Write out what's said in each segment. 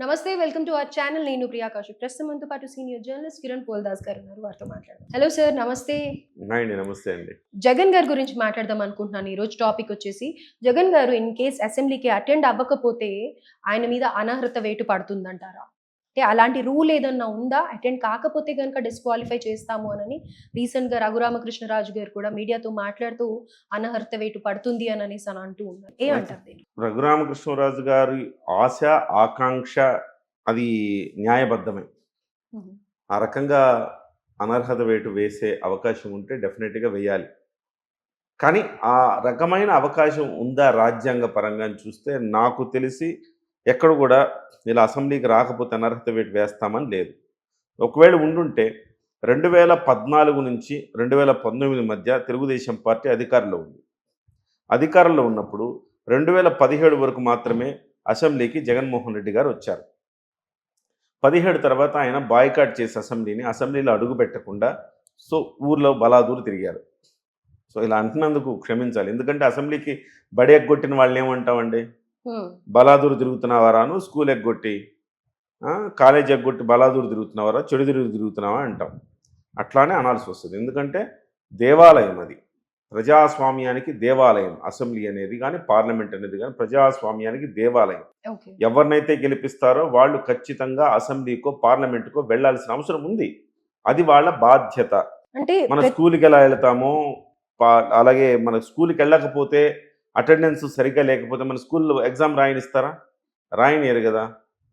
నమస్తే welcome to our channel. నేను ప్రియా కౌశిక్. ప్రస్తుతం మనతో పాటు సీనియర్ జర్నలిస్ట్ కిరణ్ పోల్దాస్ గారు ఉన్నారు. వారితో మాట్లాడదాం. హలో సార్, నమస్తే. హాయ్ అండి. నమస్తే అండి. జగన్ గారి గురించి మాట్లాడదాం అనుకుంటున్నాను. ఈరోజు టాపిక్ వచ్చేసి జగన్ గారు ఇన్ కేస్ అసెంబ్లీకి అటెండ్ అవ్వకపోతే ఆయన మీద అనర్హత వేటు పడుతుందంటారా? అంటే అలాంటి రూల్ ఏదన్నా ఉందా? అటెండ్ కాకపోతే గనుక డిస్‌క్వాలిఫై చేస్తాము అనని రీసెంట్‌గా రఘురామకృష్ణరాజు గారు కూడా మీడియాతో మాట్లాడుతూ అనర్హత వేటు పడుతుంది అననేసి అంటూ ఉన్నారు. ఏమంటారు దీన్ని? రఘురామకృష్ణరాజు గారి ఆశ, ఆకాంక్ష అది న్యాయబద్ధమే. హుహు. ఆ రకంగా అనర్హత వేటు వేసే అవకాశం ఉంటే డెఫినెట్‌గా వేయాలి. కానీ ఆ రకమైన అవకాశం ఉందా రాజ్యాంగ పరంగా అని చూస్తే నాకు తెలిసి ఎక్కడ కూడా ఇలా అసెంబ్లీకి రాకపోతే అనర్హత వేటు వేస్తామని లేదు. ఒకవేళ ఉండుంటే 2014 నుంచి 2019 మధ్య తెలుగుదేశం పార్టీ అధికారంలో ఉంది. అధికారంలో ఉన్నప్పుడు 2017 వరకు మాత్రమే అసెంబ్లీకి జగన్మోహన్ రెడ్డి గారు వచ్చారు. 17 తర్వాత ఆయన బాయ్‌కాట్ చేసి అసెంబ్లీలో అడుగు పెట్టకుండా ఊర్లో బలాదూరు తిరిగారు. ఇలా అంటున్నందుకు క్షమించాలి. ఎందుకంటే అసెంబ్లీకి బడి ఎగ్గొట్టిన వాళ్ళని ఏమంటామండి? హ్మ్. బలాదూరు తిరుగుతున్నావారాను, స్కూల్ ఎగ్గొట్టి, కాలేజ్ ఎగ్గొట్టి బలాదూరు తిరుగుతున్నావారా, చెడు తిరుగుతున్నావా అంటాం. అట్లానే అనాల్సి వస్తుంది. ఎందుకంటే దేవాలయం అది. ప్రజాస్వామ్యానికి దేవాలయం అసెంబ్లీ అనేది కానీ, పార్లమెంట్ అనేది కానీ ప్రజాస్వామ్యానికి దేవాలయం. ఓకే. ఎవరినైతే గెలిపిస్తారో వాళ్ళు ఖచ్చితంగా అసెంబ్లీకో, పార్లమెంటుకో వెళ్లాల్సిన అవసరం ఉంది. అది వాళ్ళ బాధ్యత. అంటే మన స్కూల్‌కి ఎలా వెళ్తామో, అలాగే మన స్కూల్‌కి వెళ్ళకపోతే అటెండెన్స్ సరిగ్గా లేకపోతే మన స్కూల్‌లో ఎగ్జామ్ రాయనిస్తారా? రాయనియరు కదా!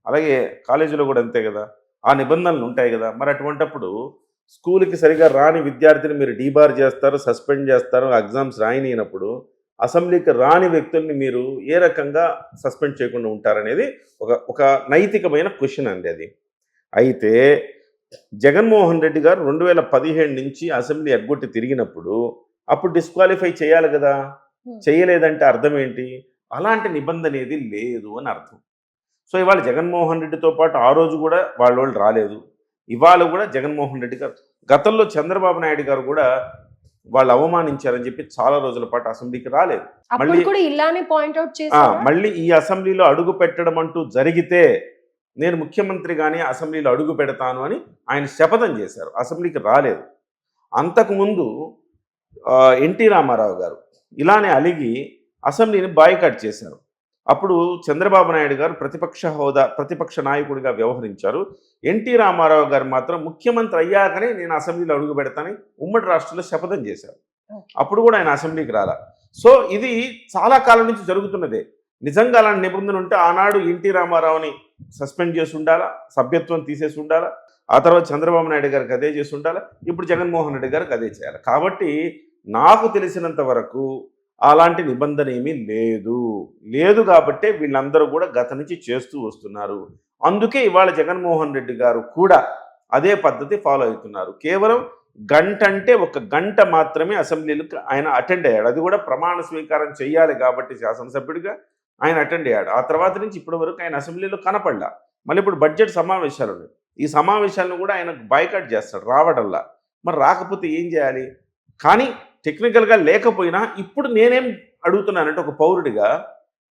అలాగే కాలేజీలో కూడా అంతే కదా! ఆ నిబంధనలు ఉంటాయి కదా! మరి అటువంటప్పుడు స్కూల్‌కి సరిగ్గా రాని విద్యార్థిని మీరు డీబార్ చేస్తారు, సస్పెండ్ చేస్తారు, ఎగ్జామ్స్ రాయనీయనప్పుడు అసెంబ్లీకి రాని వ్యక్తుల్ని మీరు ఏ రకంగా సస్పెండ్ చేయకుండా ఉంటారనేది ఒక నైతికమైన క్వెషన్ అండి అది. అయితే జగన్మోహన్ రెడ్డి గారు 2017 నుంచి అసెంబ్లీ ఎగ్గొట్టి తిరిగినప్పుడు అప్పుడు డిస్‌క్వాలిఫై చేయాలి కదా! చేయలేదంటే అర్థం ఏంటి? అలాంటి నిబంధన ఏది లేదు అని అర్థం. ఇవాళ జగన్మోహన్ రెడ్డితో పాటు ఆ రోజు కూడా వాళ్ళోళ్ళు రాలేదు. ఇవాళ కూడా జగన్మోహన్ రెడ్డి గారు, గతంలో చంద్రబాబు నాయుడు గారు కూడా వాళ్ళు అవమానించారని చెప్పి చాలా రోజుల పాటు అసెంబ్లీకి రాలేదు. అప్పుడు కూడా ఇలానే పాయింట్ ఔట్ చేశారా? మళ్ళీ ఈ అసెంబ్లీలో అడుగు పెట్టడం అంటూ జరిగితే నేను ముఖ్యమంత్రిగానే అసెంబ్లీలో అడుగు పెడతాను అని ఆయన శపథం చేశారు. అసెంబ్లీకి రాలేదు. అంతకుముందు ఎన్టీ రామారావు గారు ఇలానే అలిగి అసెంబ్లీని బాయ్‌కాట్ చేశారు. అప్పుడు చంద్రబాబు నాయుడు గారు ప్రతిపక్ష నాయకుడిగా వ్యవహరించారు. ఎన్టీ రామారావు గారు మాత్రం ముఖ్యమంత్రి అయ్యాకనే నేను అసెంబ్లీలో అడుగు పెడతానని ఉమ్మడి రాష్ట్రంలో శపథం చేశారు. అప్పుడు కూడా ఆయన అసెంబ్లీకి రాలా. ఇది చాలా కాలం నుంచి జరుగుతున్నదే. నిజంగా అలాంటి నిబంధన ఉంటే ఆనాడు ఎన్టీ రామారావుని సస్పెండ్ చేసి ఉండాలా, సభ్యత్వం తీసేసి ఉండాలా, ఆ తర్వాత చంద్రబాబు నాయుడు గారికి అదే చేసి ఉండాలా, ఇప్పుడు జగన్మోహన్ రెడ్డి గారికి అదే చేయాలి. కాబట్టి నాకు తెలిసినంత వరకు అలాంటి నిబంధన ఏమీ లేదు కాబట్టే వీళ్ళందరూ కూడా గత నుంచి చేస్తూ వస్తున్నారు. అందుకే ఇవాళ జగన్మోహన్ రెడ్డి గారు కూడా అదే పద్ధతి ఫాలో అవుతున్నారు. కేవలం ఒక గంట మాత్రమే అసెంబ్లీలకు ఆయన అటెండ్ అయ్యాడు. అది కూడా ప్రమాణ స్వీకారం చేయాలి కాబట్టి శాసనసభ్యుడిగా ఆయన అటెండ్ అయ్యాడు. ఆ తర్వాత నుంచి ఇప్పటి వరకు ఆయన అసెంబ్లీలో కనపడలా. మళ్ళీ ఇప్పుడు బడ్జెట్ సమావేశాలు ఉన్నాయి. ఈ సమావేశాలను కూడా ఆయన బాయ్‌కాట్ చేస్తాడు రావడంలా. మరి రాకపోతే ఏం చేయాలి? కానీ టెక్నికల్‌గా లేకపోయినా ఇప్పుడు నేనేం అడుగుతున్నానంటే ఒక పౌరుడిగా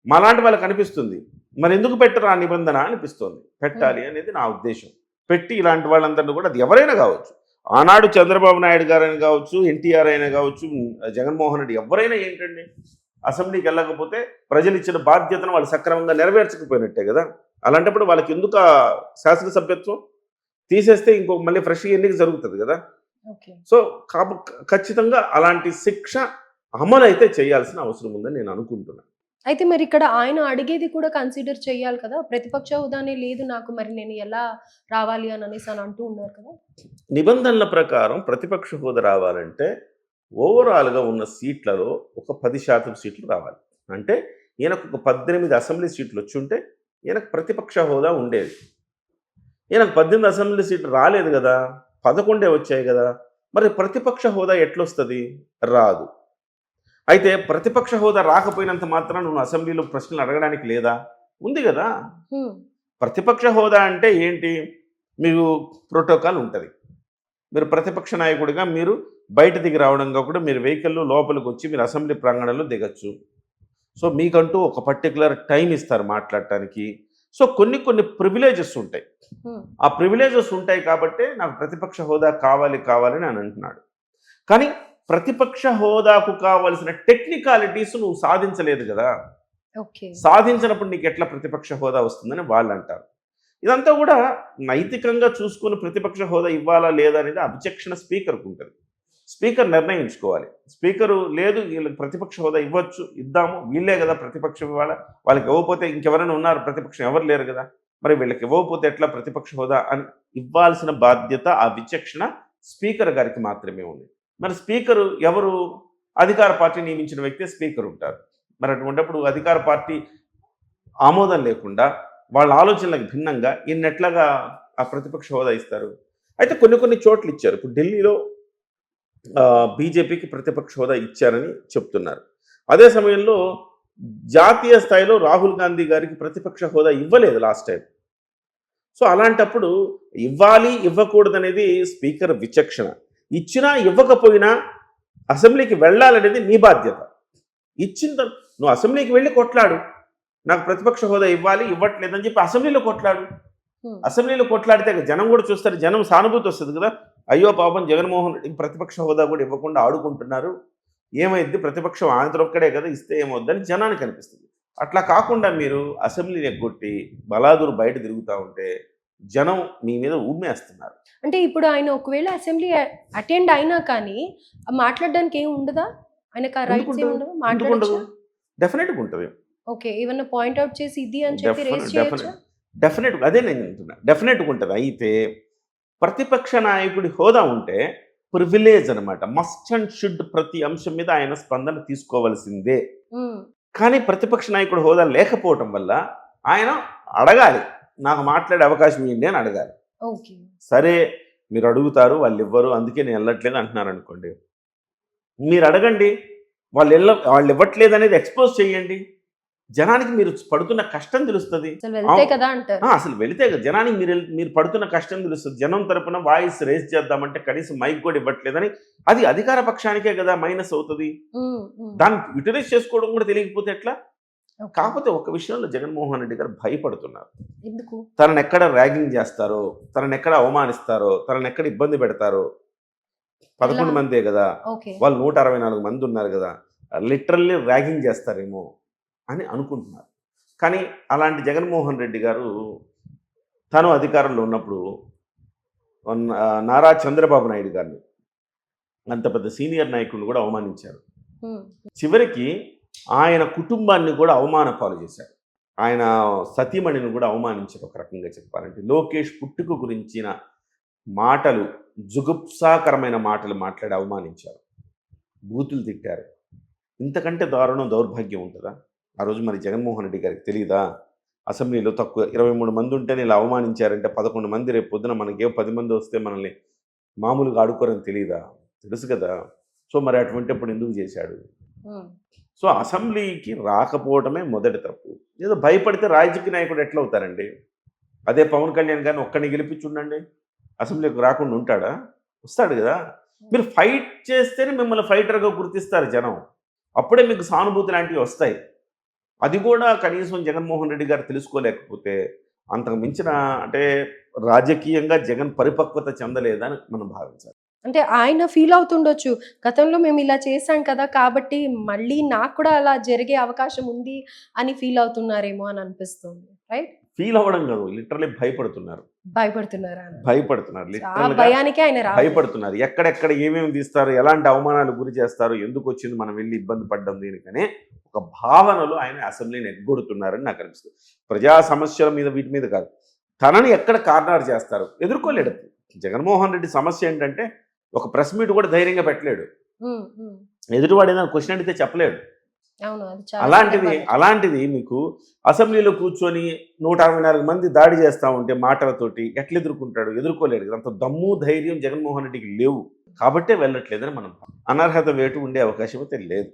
మాలాంటి వాళ్ళకి అనిపిస్తుంది. మరి ఎందుకు పెట్టరు ఆ నిబంధన అనిపిస్తుంది. పెట్టాలి అనేది నా ఉద్దేశం. పెట్టి ఇలాంటి వాళ్ళందరినీ కూడా, అది ఎవరైనా కావచ్చు, ఆనాడు చంద్రబాబు నాయుడు గారైనా కావచ్చు, ఎన్టీఆర్ అయినా కావచ్చు, జగన్మోహన్ రెడ్డి, ఎవరైనా ఏంటండి అసెంబ్లీకి వెళ్ళకపోతే ప్రజలు ఇచ్చిన బాధ్యతను వాళ్ళు సక్రమంగా నెరవేర్చకపోయినట్టే కదా! అలాంటప్పుడు వాళ్ళకి ఎందుకు శాసనసభ్యత్వం తీసేస్తే మళ్ళీ ఫ్రెష్‌గా ఎన్నిక జరుగుతుంది కదా! ఖచ్చితంగా అలాంటి శిక్ష అమలు అయితే చేయాల్సిన అవసరం ఉందని నేను అనుకుంటున్నాను. అయితే మరి ఇక్కడ ఆయన అడిగేది కూడా కన్సిడర్ చేయాలి కదా! ప్రతిపక్ష హోదానే లేదు నాకు, మరి నేను ఎలా రావాలి అనేసి అంటూ ఉన్నారు కదా! నిబంధనల ప్రకారం ప్రతిపక్ష హోదా రావాలంటే ఓవరాల్‌గా ఉన్న సీట్లలో ఒక 10% సీట్లు రావాలి. అంటే ఈయనకు ఒక 18 అసెంబ్లీ సీట్లు వచ్చుంటే ఈయనకు ప్రతిపక్ష హోదా ఉండేది. ఈయనకు 18 అసెంబ్లీ సీట్లు రాలేదు కదా! 11 వచ్చాయి కదా! మరి ప్రతిపక్ష హోదా ఎట్లొస్తుంది? రాదు. అయితే ప్రతిపక్ష హోదా రాకపోయినంత మాత్రాన నువ్వు అసెంబ్లీలో ప్రశ్నలు అడగడానికి లేదా? ఉంది కదా! ప్రతిపక్ష హోదా అంటే ఏంటి? మీకు ప్రోటోకాల్ ఉంటుంది. మీరు ప్రతిపక్ష నాయకుడిగా మీరు బయట దిగి రావడం కాకుండా మీరు వెహికల్లో లోపలికి వచ్చి మీరు అసెంబ్లీ ప్రాంగణంలో దిగచ్చు. మీకంటూ ఒక పర్టికులర్ టైం ఇస్తారు మాట్లాడటానికి. సో కొన్ని కొన్ని ప్రివిలేజెస్ ఉంటాయి. ఉమ్, ఆ ప్రివిలేజెస్ ఉంటాయి కాబట్టే నాకు ప్రతిపక్ష హోదా కావాలని అని అంటున్నాడు. కానీ ప్రతిపక్ష హోదాకు కావలసిన టెక్నికాలిటీస్ నువ్వు సాధించలేదు కదా. ఓకే. సాధించినప్పుడు నీకు ఎట్లా ప్రతిపక్ష హోదా వస్తుందని వాళ్ళు అంటారు. ఇదంతా కూడా నైతికంగా చూసుకుని ప్రతిపక్ష హోదా ఇవ్వాలా లేదా అనేది అబ్జెక్షన్ స్పీకర్కు ఉంటుంది. స్పీకర్ నిర్ణయించుకోవాలి. స్పీకరు లేదు వీళ్ళకి ప్రతిపక్ష హోదా ఇవ్వచ్చు, ఇద్దాము, వీళ్ళే కదా ప్రతిపక్షం ఇవ్వాల, వాళ్ళకి ఇవ్వకపోతే ఇంకెవరైనా ఉన్నారు ప్రతిపక్షం, ఎవరు లేరు కదా, మరి వీళ్ళకి ఇవ్వకపోతే ఎట్లా ప్రతిపక్ష హోదా అని ఇవ్వాల్సిన బాధ్యత ఆ విచక్షణ స్పీకర్ గారికి మాత్రమే ఉంది. మరి స్పీకరు ఎవరు? అధికార పార్టీ నియమించిన వ్యక్తే స్పీకర్ ఉంటారు. మరి అటువంటిప్పుడు అధికార పార్టీ ఆమోదం లేకుండా వాళ్ళ ఆలోచనలకు భిన్నంగా ఎట్లగా ఆ ప్రతిపక్ష హోదా ఇస్తారు? అయితే కొన్ని కొన్ని చోట్ల ఇచ్చారు. ఇప్పుడు ఢిల్లీలో బీజేపీకి ప్రతిపక్ష హోదా ఇచ్చారని చెప్తున్నారు. అదే సమయంలో జాతీయ స్థాయిలో రాహుల్ గాంధీ గారికి ప్రతిపక్ష హోదా ఇవ్వలేదు లాస్ట్ టైం. సో అలాంటప్పుడు ఇవ్వాలి ఇవ్వకూడదనేది స్పీకర్ విచక్షణ. ఇచ్చినా ఇవ్వకపోయినా అసెంబ్లీకి వెళ్ళాలనేది నీ బాధ్యత. నువ్వు అసెంబ్లీకి వెళ్ళి కొట్లాడు, నాకు ప్రతిపక్ష హోదా ఇవ్వాలి ఇవ్వట్లేదని చెప్పి అసెంబ్లీలో కొట్లాడు. అసెంబ్లీలో కొట్లాడితే జనం కూడా చూస్తారు, జనం సానుభూతి వస్తుంది కదా. అయ్యో పాపం జగన్మోహన్ రెడ్డికి ప్రతిపక్ష హోదా కూడా ఇవ్వకుండా ఆడుకుంటున్నారు, ఏమైంది ప్రతిపక్షం ఆయన ఒక్కడే కదా ఇస్తే ఏమవుద్దని జనానికి అనిపిస్తుంది. అట్లా కాకుండా మీరు అసెంబ్లీని ఎగ్గొట్టి బలాదూరు బయట తిరుగుతూ ఉంటే జనం మీ మీద ఊమేస్తున్నారు. అంటే ఇప్పుడు ఆయన ఒకవేళ అసెంబ్లీ అటెండ్ అయినా కానీ మాట్లాడడానికి ఏం ఉండదా? ఆయనకు ఆ రైట్స్ ఏమి ఉండవు? మాట్లాడచ్చు. డెఫినెట్గా ఉంటుంది. ఓకే, ఏమన్నా పాయింట్ అవుట్ చేసి ఇది అని చెప్పి రేస్ చేయొచ్చా? డెఫినెట్గా అదే నేను అంటున్నా, డెఫినెట్గా ఉంటుంది. అయితే ప్రతిపక్ష నాయకుడి హోదా ఉంటే ప్రివిలేజ్ అనమాట, మస్ట్ అండ్ షుడ్ ప్రతి అంశం మీద ఆయన స్పందన తీసుకోవాల్సిందే. కానీ ప్రతిపక్ష నాయకుడి హోదా లేకపోవటం వల్ల ఆయన అడగాలి, నాకు మాట్లాడే అవకాశం ఇవ్వండి అని అడగాలి. ఓకే, సరే మీరు అడుగుతారు, వాళ్ళు ఇవ్వరు, అందుకే నేను వెళ్ళట్లేదు అంటున్నారు అనుకోండి, మీరు అడగండి, వాళ్ళు ఇవ్వట్లేదు అనేది ఎక్స్పోజ్ చేయండి. జనానికి మీరు పడుతున్న కష్టం తెలుస్తుంది. అసలు వెళితే కదా జనానికి మీరు పడుతున్న కష్టం తెలుస్తుంది. జనం తరపున వాయిస్ రేస్ చేద్దామంటే కనీసం మైక్ కూడా ఇవ్వట్లేదని అది అధికార పక్షానికే కదా మైనస్ అవుతుంది. దాన్ని యూటిలైజ్ చేసుకోవడం కూడా తెలియకపోతే ఎట్లా? కాకపోతే ఒక విషయంలో జగన్మోహన్ రెడ్డి గారు భయపడుతున్నారు. ఎందుకు? తనను ఎక్కడ ర్యాగింగ్ చేస్తారో, తనను ఎక్కడ అవమానిస్తారో, తనను ఎక్కడ ఇబ్బంది పెడతారో. 11 మందే కదా, వాళ్ళు 164 మంది ఉన్నారు కదా, లిటరల్లీ ర్యాగింగ్ చేస్తారేమో అని అనుకుంటున్నారు. కానీ అలాంటి జగన్మోహన్ రెడ్డి గారు తను అధికారంలో ఉన్నప్పుడు నారా చంద్రబాబు నాయుడు గారిని, అంత పెద్ద సీనియర్ నాయకుడిని కూడా అవమానించారు. చివరికి ఆయన కుటుంబాన్ని కూడా అవమాన పాలు చేశారు. ఆయన సతీమణిని కూడా అవమానించారు. ఒక రకంగా చెప్పాలంటే లోకేష్ పుట్టుక గురించిన మాటలు, జుగుప్సాకరమైన మాటలు మాట్లాడి అవమానించారు, బూతులు తిట్టారు. ఇంతకంటే దారుణం, దౌర్భాగ్యం ఉంటుందా? ఆ రోజు మరి జగన్మోహన్ రెడ్డి గారికి తెలియదా? అసెంబ్లీలో తక్కువ 23 మంది ఉంటేనే ఇలా అవమానించారంటే 11 మంది రేపు పొద్దున మనకి 10 మంది వస్తే మనల్ని మామూలుగా ఆడుకోరని తెలియదా? తెలుసు కదా. సో మరి అటువంటిప్పుడు ఎందుకు చేశాడు? సో అసెంబ్లీకి రాకపోవడమే మొదటి తప్పు. ఏదో భయపడితే రాజకీయ నాయకుడు ఎట్లా అవుతారండి? అదే పవన్ కళ్యాణ్ గారిని ఒక్కడిని గెలిపించుండండి, అసెంబ్లీకి రాకుండా ఉంటాడా? వస్తాడు కదా. మీరు ఫైట్ చేస్తేనే మిమ్మల్ని ఫైటర్గా గుర్తిస్తారు జనం, అప్పుడే మీకు సానుభూతి లాంటివి వస్తాయి. అది కూడా కనీసం జగన్మోహన్ రెడ్డి గారు తెలుసుకోలేకపోతే అంతకు మించిన అంటే రాజకీయంగా జగన్ పరిపక్వత చెందలేదని మనం భావించాలి. అంటే ఆయన ఫీల్ అవుతుండొచ్చు, గతంలో మేము ఇలా చేశాం కదా కాబట్టి మళ్ళీ నాకు కూడా అలా జరిగే అవకాశం ఉంది అని ఫీల్ అవుతున్నారేమో అని అనిపిస్తుంది. రైట్? ఫీల్ అవ్వడం కాదు, లిటరల్లీ భయపడుతున్నారు. భయపడుతున్నారు. ఎక్కడెక్కడ ఏమేమి తీస్తారు, ఎలాంటి అవమానాలు గురి చేస్తారు, ఎందుకు వచ్చింది మనం వెళ్ళి ఇబ్బంది పడ్డం దీనికనే ఒక భావనలో ఆయన అసెంబ్లీని ఎగ్గొడుతున్నారని నాకు అనిపిస్తుంది. ప్రజా సమస్యల మీద వీటి మీద కాదు, తనని ఎక్కడ కార్నర్ చేస్తారు ఎదుర్కోలేడు. జగన్మోహన్ రెడ్డి సమస్య ఏంటంటే ఒక ప్రెస్ మీట్ కూడా ధైర్యంగా పెట్టలేడు, ఎదుటివాడు ఏదైనా క్వశ్చన్ అడిగితే చెప్పలేడు. అలాంటిది మీకు అసెంబ్లీలో కూర్చొని 164 మంది దాడి చేస్తూ ఉంటే మాటలతోటి ఎట్లా ఎదుర్కొంటాడు? ఎదుర్కోలేడు. అంత దమ్ము ధైర్యం జగన్మోహన్ రెడ్డికి లేవు కాబట్టే వెళ్ళట్లేదని మనం అనర్హత వేటు ఉండే అవకాశం అయితే లేదు.